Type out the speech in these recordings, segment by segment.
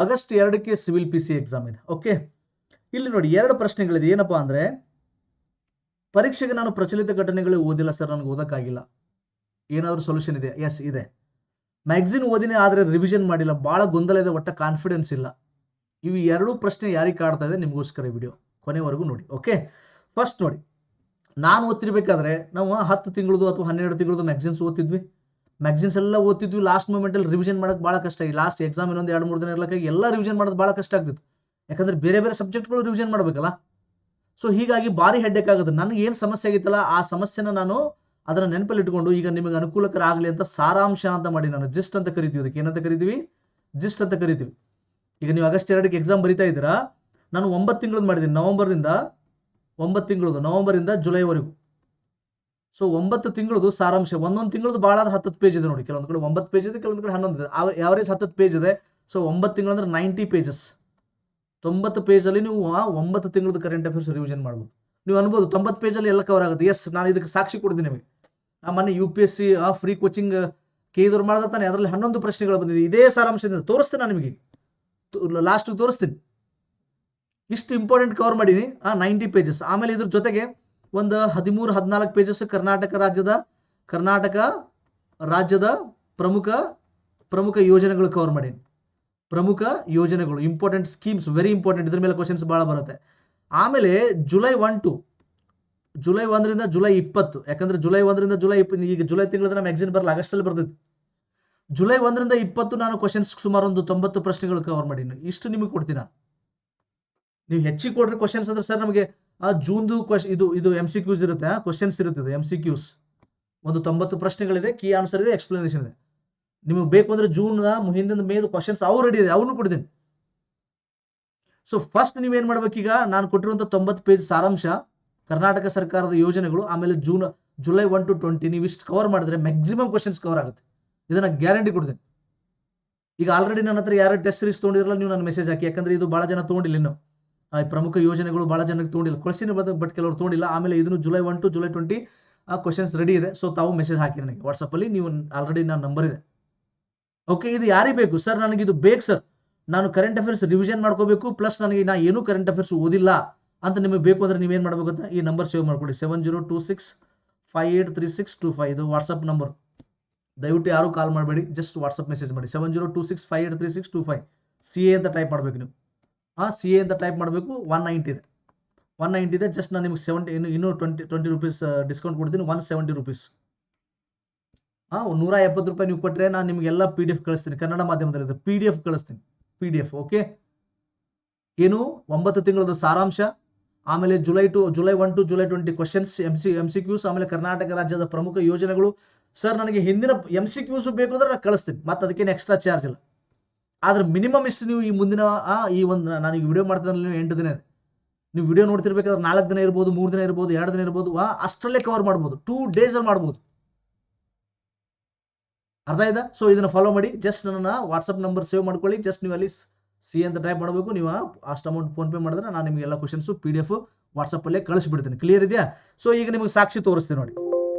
August 2ಕ್ಕೆ civil PC exam ಇದೆ. Okay, ಇಲ್ಲಿ ನೋಡಿ 2 ಪ್ರಶ್ನೆಗಳಿದೆ. ಏನಪ್ಪಾ ಅಂದ್ರೆ, ಪರೀಕ್ಷೆಗೆ ನಾನು ಪ್ರಚಲಿತ ಘಟನೆಗಳು ಓದಿಲ್ಲ ಸರ್, ನನಗೆ ಓದಕ್ಕಾಗಿಲ್ಲ. ಏನಾದರೂ ಸೊಲ್ಯೂಷನ್ ಇದೆ? ಎಸ್ ಇದೆ. ಮ್ಯಾಗಝಿನ್ ಓದಿನೇ ಆದ್ರೆ ರಿವಿಷನ್ ಮಾಡಿಲ್ಲ, ಬಹಳ ಗೊಂದಲ ಇದೆ, ಒಟ್ಟ ಕಾನ್ಫಿಡೆನ್ಸ್ ಇಲ್ಲ. ಇವು 2 ಪ್ರಶ್ನೆ ಯಾರಿಗೆ ಕಾಡ್ತಾ ಇದೆ ನಿಮಗೋಸ್ಕರ ವಿಡಿಯೋ ಕೊನೆವರೆಗೂ ನೋಡಿ. ಓಕೆ, ಫಸ್ಟ್ ನೋಡಿ, ನಾನು ಓದ್ತಿರ್ಬೇಕಾದ್ರೆ ನಾವು 10 ತಿಂಗಳದು ಅಥವಾ 12 ತಿಂಗಳದು ಮ್ಯಾಗಝಿನ್ಸ್ ಓದ್ತಿದ್ವಿ. ಮ್ಯಾಗಝಿನ್ಸ್ ಎಲ್ಲ ಓದ್ತಿದ್ವಿ. ಲಾಸ್ಟ್ ಮೂಮೆಂಟ್ ಅಲ್ಲಿ ರಿವಿಷನ್ ಮಾಡಕ್ ಬಹಳ ಕಷ್ಟ. ಲಾಸ್ಟ್ ಎಕ್ಸಾಮ್ ಇನ್ನೊಂದು 2-3 ದಿನ ಇರ್ಲಕ್ಕಾಗಿ ಎಲ್ಲ ರಿವಿಷನ್ ಮಾಡೋದು ಬಹಳ ಕಷ್ಟ ಆಗ್ತಿತ್ತು. ಯಾಕಂದ್ರೆ ಬೇರೆ ಬೇರೆ ಸಬ್ಜೆಕ್ಟ್ಗಳು ರಿವಿಷನ್ ಮಾಡ್ಬೇಕಲ್ಲ. ಸೊ ಹೀಗಾಗಿ ಭಾರಿ ಹೆಡ್ಡೇಕ್ ಆಗುತ್ತೆ. ನನಗೆ ಏನು ಸಮಸ್ಯೆ ಆಗಿತ್ತಲ್ಲ ಆ ಸಮಸ್ಯೆನ ನಾನು ಅದನ್ನ ನೆನಪಲ್ಲಿ ಇಟ್ಕೊಂಡು ಈಗ ನಿಮಗೆ ಅನುಕೂಲಕರ ಆಗಲಿ ಅಂತ ಸಾರಾಂಶ ಅಂತ ಮಾಡಿ, ನಾನು ಜಿಸ್ಟ್ ಅಂತ ಕರಿತೀವಿ. ಅದಕ್ಕೆ ಏನಂತ ಕರಿತೀವಿ? ಜಿಸ್ಟ್ ಅಂತ ಕರಿತೀವಿ. ಈಗ ನೀವು ಆಗಸ್ಟ್ 2ಕ್ಕೆ ಎಕ್ಸಾಮ್ ಬರೀತಾ ಇದ್ದೀರಾ, ನಾನು 9 ತಿಂಗಳದ್ದು ಮಾಡಿದ್ದೀನಿ. ನವೆಂಬರಿಂದ ಜುಲೈವರೆಗೂ. ಸೊ 9 ತಿಂಗಳದು ಸಾರಾಂಶ. ಒಂದೊಂದು ತಿಂಗಳದು ಭಾಳ 10 ಪೇಜ್ ಇದೆ ನೋಡಿ. ಕೆಲವೊಂದು ಕಡೆ 9 ಪೇಜ್ ಇದೆ, ಕೆಲವೊಂದು ಕಡೆ 11 ಇದೆ. ಯಾವರೇಜ್ 10 ಪೇಜ್ ಇದೆ. ಸೊ 9 ತಿಂಗಳು ಅಂದ್ರೆ 90 ಪೇಜಸ್. 90 ಪೇಜ್ ಅಲ್ಲಿ ನೀವು 9 ತಿಂಗಳದ ಕರೆಂಟ್ ಅಫೇರ್ಸ್ ರಿವಿಷನ್ ಮಾಡ್ಬೋದು. ನೀವು ಅನ್ಬೋದು 90 ಪೇಜ್ ಅಲ್ಲಿ ಎಲ್ಲ ಕವರ್ ಆಗುತ್ತೆ. ಎಸ್, ನಾನು ಇದಕ್ಕೆ ಸಾಕ್ಷಿ ಕೊಡ್ತೀನಿ ನಿಮಗೆ. ಮೊನ್ನೆ UPSC ಫ್ರೀ ಕೋಚಿಂಗ್ ಕೇಳಿದವ್ರು ಮಾಡಿದ್ರೆ ತಾನೆ, ಅದರಲ್ಲಿ 11 ಪ್ರಶ್ನೆಗಳು ಬಂದಿದೆ. ಇದೇ ಸಾರಾಂಶದಿಂದ ತೋರಿಸ್ತೀನಿ ನಾನು ನಿಮಗೆ, ಲಾಸ್ಟ್ ತೋರಿಸ್ತೀನಿ. ಇಷ್ಟು ಇಂಪಾರ್ಟೆಂಟ್ ಕವರ್ ಮಾಡೀನಿ 90 ಪೇಜಸ್. ಆಮೇಲೆ ಇದ್ರ ಜೊತೆಗೆ ಒಂದು 13-14 ಪೇಜಸ್ ಕರ್ನಾಟಕ ರಾಜ್ಯದ ಪ್ರಮುಖ ಯೋಜನೆಗಳು ಕವರ್ ಮಾಡೀನಿ. ಪ್ರಮುಖ ಯೋಜನೆಗಳು, ಇಂಪಾರ್ಟೆಂಟ್ ಸ್ಕೀಮ್ಸ್, ವೆರಿ ಇಂಪಾರ್ಟೆಂಟ್. ಇದ್ರ ಮೇಲೆ ಕ್ವಶನ್ಸ್ ಬಹಳ ಬರುತ್ತೆ. ಆಮೇಲೆ ಜುಲೈ 1ರಿಂದ ಜುಲೈ 20, ಯಾಕಂದ್ರೆ ಜುಲೈ 1ರಿಂದ ಜುಲೈ 20, ಈಗ ಜುಲೈ ತಿಂಗಳ ಮ್ಯಾಗಝಿನ್ ಬರಲ್ಲ, ಆಗಸ್ಟ್ ಅಲ್ಲಿ ಬರ್ತೈತಿ. ಜುಲೈ 1ರಿಂದ 20 ನಾನು ಕ್ವಶನ್ಸ್ ಸುಮಾರು ಒಂದು 90 ಪ್ರಶ್ನೆಗಳು ಕವರ್ ಮಾಡೀನಿ. ಇಷ್ಟು ನಿಮಗೆ ಕೊಡ್ತೀನಿ. ನೀವು ಹೆಚ್ಚಿಗೆ ಕೊಟ್ರೆ ಕ್ವಶನ್ಸ್ ಅಂದ್ರೆ ಸರ್ ನಮಗೆ ಜೂನ್ದು ಇದು MCQs ಇರುತ್ತೆ, ಕ್ವಶನ್ಸ್ ಇರುತ್ತೆ. MCQs ಒಂದು 90 ಪ್ರಶ್ನೆಗಳಿದೆ, ಕೀ ಆನ್ಸರ್ ಇದೆ, ಎಕ್ಸ್ಪ್ಲನೇಷನ್ ಇದೆ. ನಿಮಗೆ ಬೇಕು ಅಂದ್ರೆ ಜೂನ್ ಹಿಂದಿನ ಮೇದು ಕ್ವಶನ್ಸ್ ಅವು ರೆಡಿ ಇದೆ, ಅವನು ಕೊಡ್ತೀನಿ. ಸೊ ಫಸ್ಟ್ ನೀವೇನ್ ಮಾಡ್ಬೇಕೀಗ, ನಾನು ಕೊಟ್ಟಿರುವಂತ 90 ಪೇಜ್ ಸಾರಾಂಶ, ಕರ್ನಾಟಕ ಸರ್ಕಾರದ ಯೋಜನೆಗಳು, ಆಮೇಲೆ ಜುಲೈ 1 to 20 ನೀವು ಇಷ್ಟು ಕವರ್ ಮಾಡಿದ್ರೆ ಮ್ಯಾಕ್ಸಿಮಮ್ ಕ್ವಶನ್ಸ್ ಕವರ್ ಆಗುತ್ತೆ. ಇದನ್ನ ಗ್ಯಾರಂಟಿ ಕೊಡ್ತೀನಿ. ಈಗ ಆಲ್ರೆಡಿ ನನ್ನ ಹತ್ರ ಯಾರು ಟೆಸ್ಟ್ ಸೀರೀಸ್ ತೊಗೊಂಡಿರಲ್ಲ, ನೀವು ನನ್ನ ಮೆಸೇಜ್ ಹಾಕಿ. ಯಾಕಂದ್ರೆ ಇದು ಬಹಳ ಜನ ತೊಗೊಂಡಿಲ್ಲ, ಇನ್ನು ಪ್ರಮುಖ ಯೋಜನೆಗಳು ಬಹಳ ಜನಕ್ಕೆ ತೊಗೊಂಡಿಲ್ಲ. ಕಳಿಸಿನ ಬಟ್ ಕೆಲವರು ತೊಗೊಂಡಿಲ್ಲ. ಆಮೇಲೆ ಇದನ್ನು July 1 to July 20 questions ready ಇದೆ. ಸೊ ತಾವು ಮೆಸೇಜ್ ಹಾಕಿ ನನಗೆ ವಾಟ್ಸಪ್ ಅಲ್ಲಿ. ನೀವು ಆಲ್ರೆಡಿ ನನ್ನ ನಂಬರ್ ಇದೆ. ಓಕೆ, ಇದು ಯಾರಿಗೆ ಬೇಕು ಸರ್? ನನಗೆ ಇದು ಬೇಕು ಸರ್, ನಾನು ಕರೆಂಟ್ ಅಫೇರ್ಸ್ ರಿವಿಷನ್ ಮಾಡ್ಕೋಬೇಕು, ಪ್ಲಸ್ ನನಗೆ ಏನು ಕರೆಂಟ್ ಅಫೇರ್ಸ್ ಓದಿಲ್ಲ ಅಂತ ನಿಮಗೆ ಬೇಕು ಅಂದ್ರೆ ನೀವೇನ್ ಮಾಡ್ಬೇಕು ಅಂತ ಈ ನಂಬರ್ ಸೇವ್ ಮಾಡ್ಕೊಳ್ಳಿ. 7026583625 ಇದು ವಾಟ್ಸಪ್ ನಂಬರ್. ದಯವಿಟ್ಟು ಯಾರು ಕಾಲ್ ಮಾಡಬೇಡಿ, ಜಸ್ಟ್ ವಾಟ್ಸಪ್ ಮೆಸೇಜ್ ಮಾಡಿ. 7026583625 CA ಅಂತ ಟೈಪ್ ಮಾಡ್ಬೇಕು ನೀವು. CA ಅಂತ ಟೈಪ್ ಮಾಡಬೇಕು. 190 ಇದೆ. ಜಸ್ಟ್ ನಾನು ನಿಮ್ಗೆ 70 ಇನ್ನೂ 20 ರೂಪೀಸ್ ಡಿಸ್ಕೌಂಟ್ ಕೊಡ್ತೀನಿ. 170 ರೂಪೀಸ್. 170 ರೂಪಾಯಿ ನೀವು ಕೊಟ್ಟರೆ ನಾನು ನಿಮ್ಗೆಲ್ಲ PDF ಕಳಿಸ್ತೀನಿ. ಕನ್ನಡ ಮಾಧ್ಯಮದಲ್ಲಿ PDF ಕಳಿಸ್ತೀನಿ. PDF. ಓಕೆ, ಏನು 9 ತಿಂಗಳದ ಸಾರಾಂಶ, ಆಮೇಲೆ July 1 to July 20 questions, MCQs, ಆಮೇಲೆ ಕರ್ನಾಟಕ ರಾಜ್ಯದ ಪ್ರಮುಖ ಯೋಜನೆಗಳು. ಸರ್ ನನಗೆ ಹಿಂದಿನ MCQs ಬೇಕು ಅಂದ್ರೆ ನಾನು ಕಳಿಸ್ತೀನಿ, ಮತ್ತೆ ಅದಕ್ಕೇನು ಎಕ್ಸ್ಟ್ರಾ ಚಾರ್ಜ್ ಇಲ್ಲ. ಆದ್ರೆ ಮಿನಿಮಮ್ ಇಷ್ಟು ನೀವು ಈ ಮುಂದಿನ ನಾನು ಈಗ ವಿಡಿಯೋ ಮಾಡ್ತಿದ್ದಲ್ಲಿ ನೀವು 8 ದಿನ ಇದೆ. ನೀವು ವಿಡಿಯೋ ನೋಡ್ತಿರ್ಬೇಕಾದ್ರೆ 4 ದಿನ ಇರ್ಬೋದು, 3 ದಿನ ಇರ್ಬೋದು, 2 ದಿನ ಇರ್ಬೋದು, ಅಷ್ಟರಲ್ಲೇ ಕವರ್ ಮಾಡ್ಬೋದು. 2 days ಅಲ್ಲಿ ಮಾಡ್ಬೋದು. ಅರ್ಥ ಆಯ್ತಾ? ಸೊ ಇದನ್ನ ಫಾಲೋ ಮಾಡಿ. ಜಸ್ಟ್ ನನ್ನ ವಾಟ್ಸಪ್ ನಂಬರ್ ಸೇವ್ ಮಾಡ್ಕೊಳ್ಳಿ. ಜಸ್ಟ್ ನೀವು ಅಲ್ಲಿ CA ಅಂತ ಟೈಪ್ ಮಾಡಬೇಕು. ನೀವು ಅಷ್ಟು ಅಮೌಂಟ್ ಫೋನ್ ಪೇ ಮಾಡಿದ್ರೆ ನಾನು ನಿಮಗೆ ಎಲ್ಲ ಕ್ವಶನ್ಸ್ PDF ವಾಟ್ಸಪ್ ಅಲ್ಲೇ ಕಳಿಸ್ಬಿಡ್ತೀನಿ. ಕ್ಲಿಯರ್ ಇದೆಯಾ? ಸೊ ಈಗ ನಿಮಗೆ ಸಾಕ್ಷಿ ತೋರಿಸ್ತೀನಿ ನೋಡಿ.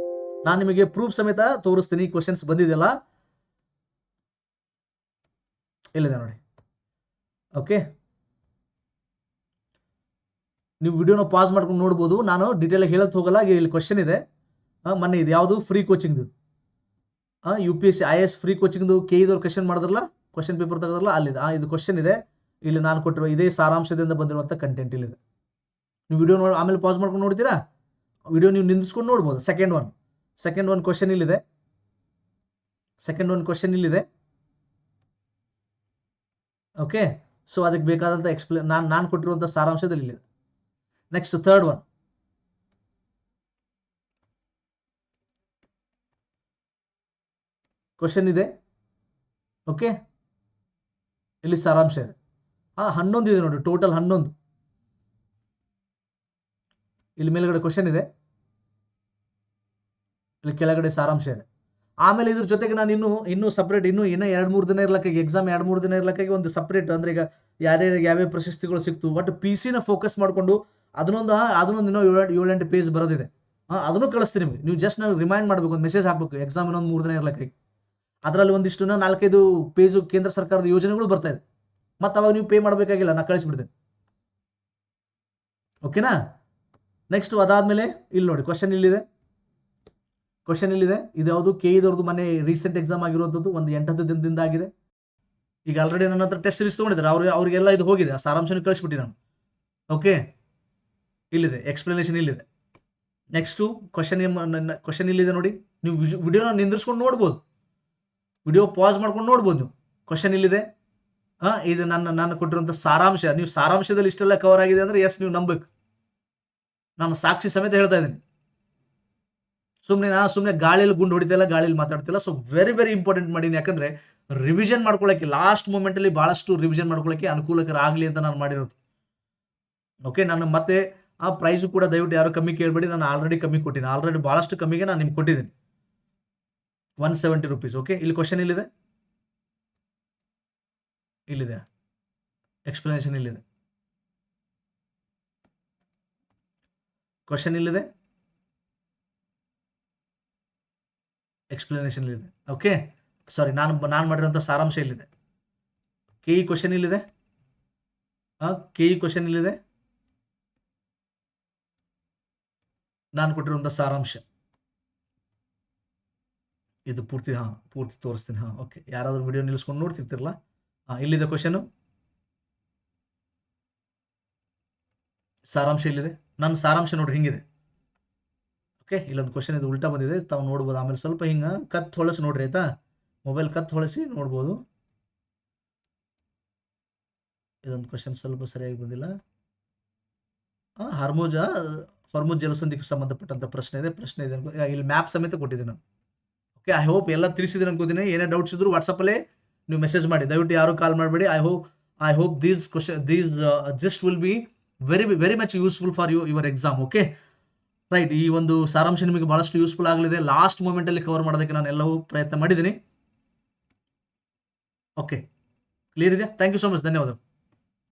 ನಾನು ನಿಮಗೆ ಪ್ರೂಫ್ ಸಮೇತ ತೋರಿಸ್ತೀನಿ. ಕ್ವಶನ್ಸ್ ಬಂದಿದೆಯಲ್ಲ, ಇಲ್ಲಿದೆ ನೋಡಿ. ಓಕೆ, ನೀವು ವಿಡಿಯೋನ ಪಾಸ್ ಮಾಡ್ಕೊಂಡು ನೋಡ್ಬೋದು. ನಾನು ಡೀಟೇಲ್ ಆಗಿ ಹೇಳಕ್ ಹೋಗಲ್ಲ. ಇಲ್ಲಿ ಕ್ವಶನ್ ಇದೆ. ಮೊನ್ನೆ ಇದು ಯಾವುದು free coaching, UPSC IAS free coaching KE question ಮಾಡಿದ್ರಲ್ಲ, ಕ್ವಶನ್ ಪೇಪರ್ ತೆಗೆದ್ರಲ್ಲ, ಅಲ್ಲಿದೆ. ಇದು ಕ್ವಶನ್ ಇದೆ. ಇಲ್ಲಿ ನಾನು ಕೊಟ್ಟಿರುವ ಇದೇ ಸಾರಾಂಶದಿಂದ ಬಂದಿರುವಂತ ಕಂಟೆಂಟ್ ಇಲ್ಲಿದೆ. ನೀವು ವಿಡಿಯೋ ನೋಡಿ ಆಮೇಲೆ ಪಾಸ್ ಮಾಡ್ಕೊಂಡು ನೋಡ್ತೀರಾ. ವಿಡಿಯೋ ನೀವು ನಿಂದಿಸ್ಕೊಂಡು ನೋಡ್ಬೋದು. ಸೆಕೆಂಡ್ ಒನ್ ಕ್ವಶನ್ ಇಲ್ಲಿದೆ. ಓಕೆ, ಸೊ ಅದಕ್ಕೆ ಬೇಕಾದಂತ ನಾನು ಕೊಟ್ಟಿರುವಂತ ಸಾರಾಂಶದಲ್ಲಿ ಇಲ್ಲಿದೆ. Next third one. ಕ್ವಶನ್ ಇದೆ. ಓಕೆ, ಇಲ್ಲಿ ಸಾರಾಂಶ ಇದೆ. 11 ಇದೆ ನೋಡಿ, ಟೋಟಲ್ 11. ಇಲ್ಲಿ ಮೇಲ್ಗಡೆ ಕ್ವಶನ್ ಇದೆ, ಇಲ್ಲಿ ಕೆಳಗಡೆ ಸಾರಾಂಶ ಇದೆ. ಆಮೇಲೆ ಇದ್ರ ಜೊತೆಗೆ ನಾನು ಇನ್ನೂ ಸಪ್ರೇಟ್ ಇನ್ನೂ 2-3 ದಿನ ಇರ್ಲಕ್ಕಾಗಿ, ಎಕ್ಸಾಮ್ 2-3 ದಿನ ಇರ್ಲಕ್ಕಾಗಿ ಒಂದು ಸಪ್ರೇಟ್, ಅಂದ್ರೆ ಈಗ ಯಾವ್ಯಾವ ಪ್ರಶಸ್ತಿಗಳು ಸಿಕ್ತು, ಬಟ್ PC ನ ಫೋಕಸ್ ಮಾಡ್ಕೊಂಡು ಅದನ್ನೊಂದು ಇನ್ನೂ 7-8 ಪೇಜ್ ಬರೋದಿದೆ. ಅದನ್ನು ಕಳಿಸ್ತೀನಿ ನಿಮಗೆ. ನೀವು ಜಸ್ಟ್ ನಾವು ರಿಮೈಂಡ್ ಮಾಡ್ಬೇಕು, ಒಂದು ಮೆಸೇಜ್ ಹಾಕ್ಬೇಕು. ಎಕ್ಸಾಮ್ ಇನ್ನೊಂದು 3 ದಿನ ಇರ್ಲಕ್ಕಾಗಿ ಅದರಲ್ಲಿ ಒಂದಿಷ್ಟು 4-5 ಪೇಜ್ ಕೇಂದ್ರ ಸರ್ಕಾರದ ಯೋಜನೆಗಳು ಬರ್ತಾ ಇದೆ. ಮತ್ತೆ ಅವಾಗ ನೀವು ಪೇ ಮಾಡಬೇಕಾಗಿಲ್ಲ, ನಾ ಕಳಿಸ್ಬಿಡ್ತೇನೆ. ಓಕೆನಾ? ನೆಕ್ಸ್ಟ್ ಅದಾದ್ಮೇಲೆ ಇಲ್ಲಿ ನೋಡಿ ಕ್ವಶನ್ ಇಲ್ಲಿದೆ. ಇದು ಯಾವುದು ಕೆಇದವ್ರದ್ದು ಮನೆ ರೀಸೆಂಟ್ ಎಕ್ಸಾಮ್ ಆಗಿರುವಂಥದ್ದು, ಒಂದು 8-10 ದಿನದಿಂದ ಆಗಿದೆ. ಈಗ ಆಲ್ರೆಡಿ ನನ್ನ ಹತ್ರ ಟೆಸ್ಟ್ ಸೀರೀಸ್ ತೊಗೊಂಡಿದ್ದಾರೆ, ಅವ್ರಿಗೆಲ್ಲ ಇದು ಹೋಗಿದೆ, ಆ ಸಾರಾಂಶನ ಕಳಿಸ್ಬಿಟ್ಟು ನಾನು. ಓಕೆ, ಇಲ್ಲಿದೆ ಎಕ್ಸ್ಪ್ಲನೇಷನ್, ಇಲ್ಲಿದೆ. ನೆಕ್ಸ್ಟು ಕ್ವಶನ್ ಇಲ್ಲಿದೆ ನೋಡಿ. ನೀವು ವಿಡಿಯೋನ ನಿಂದಿರ್ಸ್ಕೊಂಡು ನೋಡ್ಬೋದು, ವಿಡಿಯೋ ಪಾಸ್ ಮಾಡ್ಕೊಂಡು ನೋಡ್ಬೋದು ನೀವು. ಕ್ವಶನ್ ಇಲ್ಲಿದೆ. ಇದು ನಾನು ಕೊಟ್ಟಿರುವಂಥ ಸಾರಾಂಶ. ನೀವು ಸಾರಾಂಶದಲ್ಲಿ ಇಷ್ಟೆಲ್ಲ ಕವರ್ ಆಗಿದೆ ಅಂದ್ರೆ ಎಸ್, ನೀವು ನಂಬಬೇಕು. ನಾನು ಸಾಕ್ಷಿ ಸಮೇತ ಹೇಳ್ತಾ ಇದ್ದೀನಿ. ಸುಮ್ಮನೆ ಗಾಳಿಯಲ್ಲಿ ಗುಂಡು ಹೊಡಿತಿಲ್ಲ, ಗಾಳಿಯಲ್ಲಿ ಮಾತಾಡ್ತಿಲ್ಲ. ಸೊ ವೆರಿ ವೆರಿ ಇಂಪಾರ್ಟೆಂಟ್ ಮಾಡೀನಿ, ಯಾಕಂದ್ರೆ ರಿವಿಷನ್ ಮಾಡ್ಕೊಳ್ಳೋಕೆ ಲಾಸ್ಟ್ ಮೂಮೆಂಟ್ ಅಲ್ಲಿ ಬಹಳಷ್ಟು ರಿವಿಷನ್ ಮಾಡ್ಕೊಳ್ಳೋಕೆ ಅನುಕೂಲಕರ ಆಗಲಿ ಅಂತ ನಾನು ಮಾಡಿರೋದು. ಓಕೆ, ನಾನು ಮತ್ತೆ ಆ ಪ್ರೈಸು ಕೂಡ ದಯವಿಟ್ಟು ಯಾರು ಕಮ್ಮಿ ಕೇಳಬೇಡಿ, ನಾನು ಆಲ್ರೆಡಿ ಕಮ್ಮಿ ಕೊಟ್ಟಿನಿ. ಆಲ್ರೆಡಿ ಬಹಳಷ್ಟು ಕಮ್ಮಿಗೆ ನಾನು ನಿಮ್ಗೆ ಕೊಟ್ಟಿದ್ದೀನಿ, 170 ರೂಪೀಸ್. ಓಕೆ, ಇಲ್ಲಿ ಕ್ವಶನ್ ಇಲ್ಲಿದೆ ಎಕ್ಸ್ಪ್ಲನೇಷನ್ ಇಲ್ಲಿದೆ, ಕ್ವಶನ್ ಇಲ್ಲಿದೆ, ಎಕ್ಸ್ಪ್ಲನೇಷನ್ ಇಲ್ಲಿದೆ. ಓಕೆ, ಸಾರಿ, ನಾನು ಮಾಡಿರುವಂಥ ಸಾರಾಂಶ ಇಲ್ಲಿದೆ. ಕೆಇ ಕ್ವಶನ್ ಇಲ್ಲಿದೆ, ನಾನು ಕೊಟ್ಟಿರುವಂಥ ಸಾರಾಂಶ ಇದು ಪೂರ್ತಿ ತೋರಿಸ್ತೀನಿ. ಓಕೆ, ಯಾರಾದ್ರೂ ವಿಡಿಯೋ ನಿಲ್ಲಿಸ್ಕೊಂಡು ನೋಡ್ತಿರ್ತಿರಲ್ಲ, ಇಲ್ಲಿದೆ ಕ್ವಶನ್, ಸಾರಾಂಶ ಇಲ್ಲಿದೆ. ನನ್ನ ಸಾರಾಂಶ ನೋಡ್ರಿ ಹಿಂಗಿದೆ. ಓಕೆ, ಇಲ್ಲೊಂದು ಕ್ವಶನ್ ಇದು ಉಲ್ಟಾ ಬಂದಿದೆ, ತಾವು ನೋಡ್ಬೋದು. ಆಮೇಲೆ ಸ್ವಲ್ಪ ಹಿಂಗೆ ಕತ್ ಹೊಳಸಿ ನೋಡ್ರಿ, ಆಯ್ತಾ? ಮೊಬೈಲ್ ಕತ್ ಹೊಳಸಿ ನೋಡ್ಬೋದು. ಇದೊಂದು ಕ್ವಶನ್ ಸ್ವಲ್ಪ ಸರಿಯಾಗಿ ಬಂದಿಲ್ಲ. ಹೊರ್ಮುಜ್ ಜಲಸಂಧಿಗೆ ಸಂಬಂಧಪಟ್ಟಂತ ಪ್ರಶ್ನೆ ಇದೆ. ಇಲ್ಲಿ ಮ್ಯಾಪ್ ಸಮೇತ ಕೊಟ್ಟಿದ್ದೀನಿ ನಾನು. ಓಕೆ, ಐ ಹೋಪ್ ಎಲ್ಲ ತಿಳಿಸಿದ್ದೀನಿ ಅನ್ಕೋತೀನಿ. ಏನೇ ಡೌಟ್ಸ್ ಇದ್ರು ವಾಟ್ಸಪ್ಪಲ್ಲೇ ನೀವು ಮೆಸೇಜ್ ಮಾಡಿ, ದಯವಿಟ್ಟು ಯಾರು ಕಾಲ್ ಮಾಡಬೇಡಿ. I hope these just will be very much useful for your exam. Okay, right. ಈ ಒಂದು ಸಾರಾಂಶ ನಿಮಗೆ ಬಹಳಷ್ಟು ಯೂಸ್ಫುಲ್ ಆಗಲಿದೆ. ಲಾಸ್ಟ್ ಮೂಮೆಂಟ್ ಅಲ್ಲಿ ಕವರ್ ಮಾಡೋದಕ್ಕೆ ನಾನು ಎಲ್ಲವೂ ಪ್ರಯತ್ನ ಮಾಡಿದ್ದೀನಿ. ಓಕೆ, ಕ್ಲಿಯರ್ ಇದೆಯಾ? ಥ್ಯಾಂಕ್ ಯು ಸೋ ಮಚ್, ಧನ್ಯವಾದ.